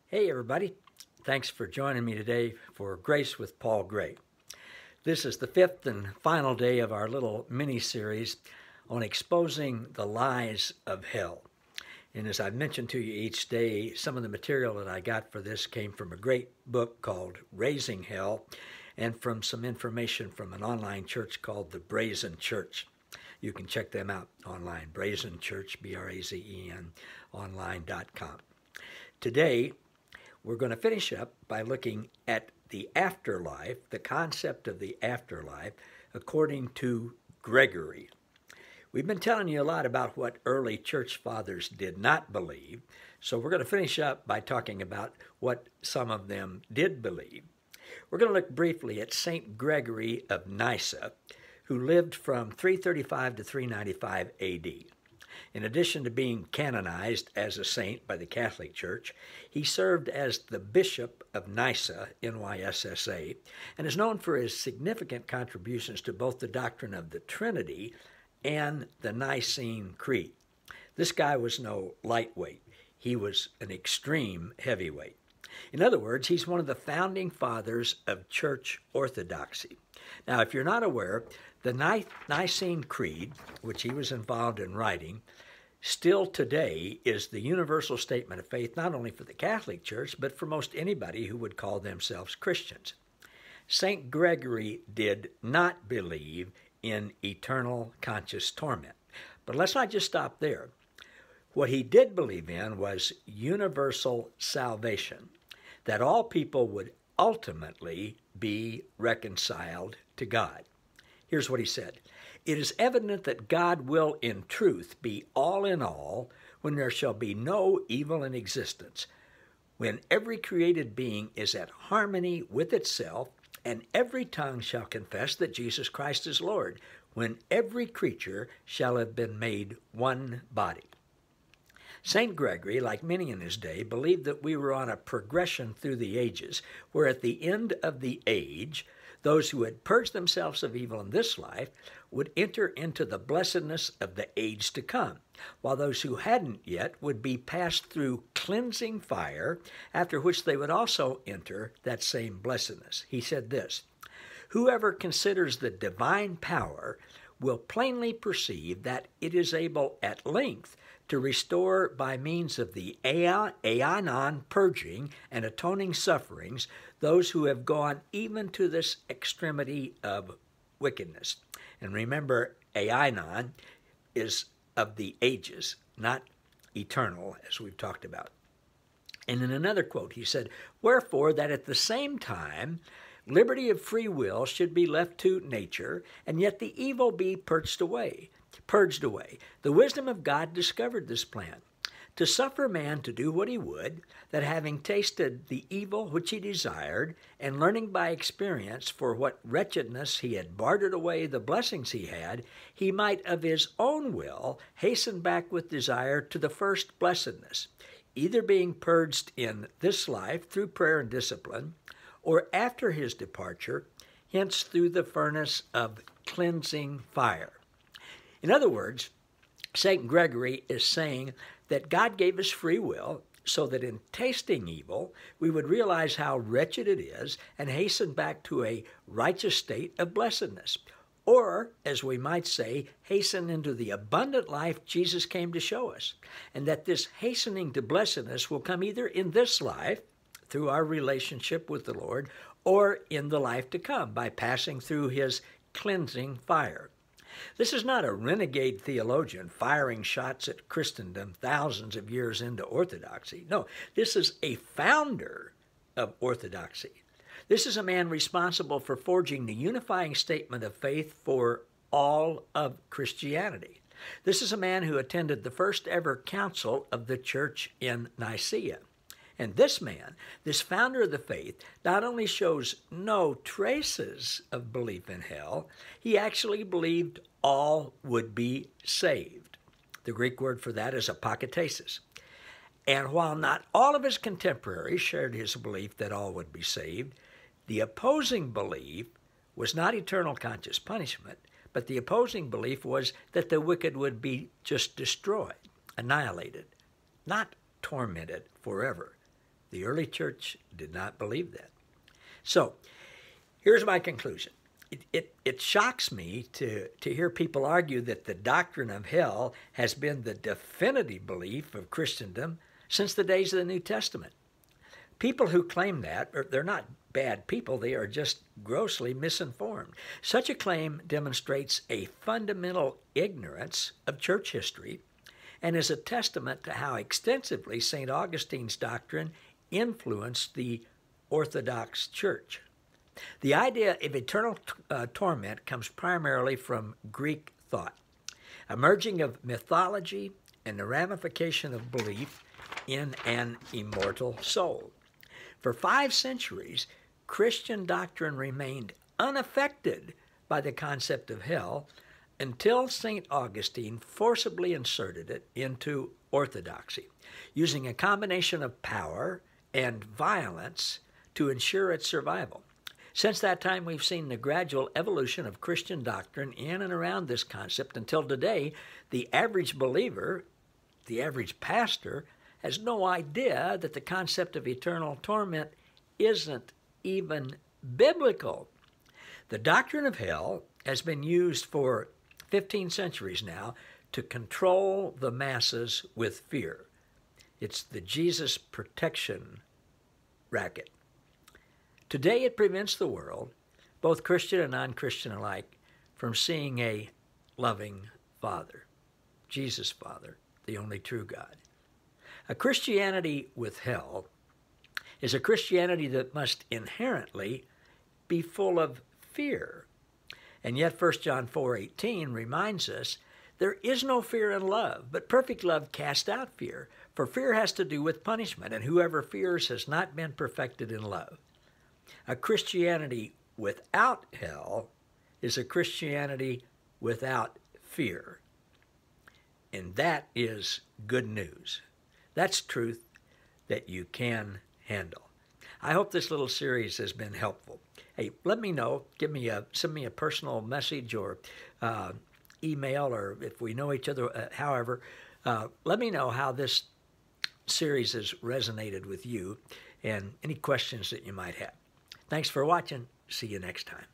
Hey, everybody. Thanks for joining me today for Grace with Paul Gray. This is the fifth and final day of our little mini-series on exposing the lies of hell. And as I've mentioned to you each day, some of the material that I got for this came from a great book called Raising Hell and from some information from an online church called the Brazen Church. You can check them out online, Brazen Church, B-R-A-Z-E-N, online.com. Today, we're going to finish up by looking at the afterlife, the concept of the afterlife, according to Gregory. We've been telling you a lot about what early church fathers did not believe, so we're going to finish up by talking about what some of them did believe. We're going to look briefly at St. Gregory of Nyssa, who lived from 335 to 395 AD. In addition to being canonized as a saint by the Catholic Church, he served as the Bishop of Nyssa, NYSSA, and is known for his significant contributions to both the doctrine of the Trinity and the Nicene Creed. This guy was no lightweight. He was an extreme heavyweight. In other words, he's one of the founding fathers of church orthodoxy. Now, if you're not aware, the Nicene Creed, which he was involved in writing, still today is the universal statement of faith not only for the Catholic Church, but for most anybody who would call themselves Christians. St. Gregory did not believe in eternal conscious torment. But let's not just stop there. What he did believe in was universal salvation, that all people would ultimately be reconciled to God. Here's what he said. It is evident that God will in truth be all in all when there shall be no evil in existence, when every created being is at harmony with itself, and every tongue shall confess that Jesus Christ is Lord, when every creature shall have been made one body. St. Gregory, like many in his day, believed that we were on a progression through the ages, where at the end of the age, those who had purged themselves of evil in this life would enter into the blessedness of the age to come, while those who hadn't yet would be passed through cleansing fire, after which they would also enter that same blessedness. He said this, "Whoever considers the divine power will plainly perceive that it is able at length to restore by means of the aeonon purging and atoning sufferings those who have gone even to this extremity of wickedness." And remember, aeonon is of the ages, not eternal, as we've talked about. And in another quote, he said, "Wherefore that at the same time liberty of free will should be left to nature, and yet the evil be purged away. The wisdom of God discovered this plan, to suffer man to do what he would, that having tasted the evil which he desired, and learning by experience for what wretchedness he had bartered away the blessings he had, he might of his own will hasten back with desire to the first blessedness, either being purged in this life through prayer and discipline, or after his departure, hence through the furnace of cleansing fire." In other words, St. Gregory is saying that God gave us free will so that in tasting evil, we would realize how wretched it is and hasten back to a righteous state of blessedness. Or, as we might say, hasten into the abundant life Jesus came to show us. And that this hastening to blessedness will come either in this life, through our relationship with the Lord, or in the life to come by passing through his cleansing fire. This is not a renegade theologian firing shots at Christendom thousands of years into orthodoxy. No, this is a founder of orthodoxy. This is a man responsible for forging the unifying statement of faith for all of Christianity. This is a man who attended the first ever council of the church in Nicaea. And this man, this founder of the faith, not only shows no traces of belief in hell, he actually believed all would be saved. The Greek word for that is apokatesis. And while not all of his contemporaries shared his belief that all would be saved, the opposing belief was not eternal conscious punishment, but the opposing belief was that the wicked would be just destroyed, annihilated, not tormented forever, The early church did not believe that. So, here's my conclusion. It shocks me to hear people argue that the doctrine of hell has been the definitive belief of Christendom since the days of the New Testament. People who claim that, they're not bad people, they are just grossly misinformed. Such a claim demonstrates a fundamental ignorance of church history and is a testament to how extensively St. Augustine's doctrine influenced the Orthodox Church. The idea of eternal torment comes primarily from Greek thought, a merging of mythology and the ramification of belief in an immortal soul. For 5 centuries, Christian doctrine remained unaffected by the concept of hell until St. Augustine forcibly inserted it into orthodoxy, using a combination of power and violence to ensure its survival. Since that time, we've seen the gradual evolution of Christian doctrine in and around this concept until today, the average believer, the average pastor, has no idea that the concept of eternal torment isn't even biblical. The doctrine of hell has been used for 15 centuries now to control the masses with fear. It's the Jesus protection racket. Today it prevents the world, both Christian and non-Christian alike, from seeing a loving Father, Jesus Father, the only true God. A Christianity with hell is a Christianity that must inherently be full of fear. And yet 1 John 4:18 reminds us, there is no fear in love, but perfect love casts out fear. For fear has to do with punishment, and whoever fears has not been perfected in love. A Christianity without hell is a Christianity without fear. And that is good news. That's truth that you can handle. I hope this little series has been helpful. Hey, let me know. Send me a personal message or email, or if we know each other, however, let me know how this series has resonated with you and any questions that you might have. Thanks for watching. See you next time.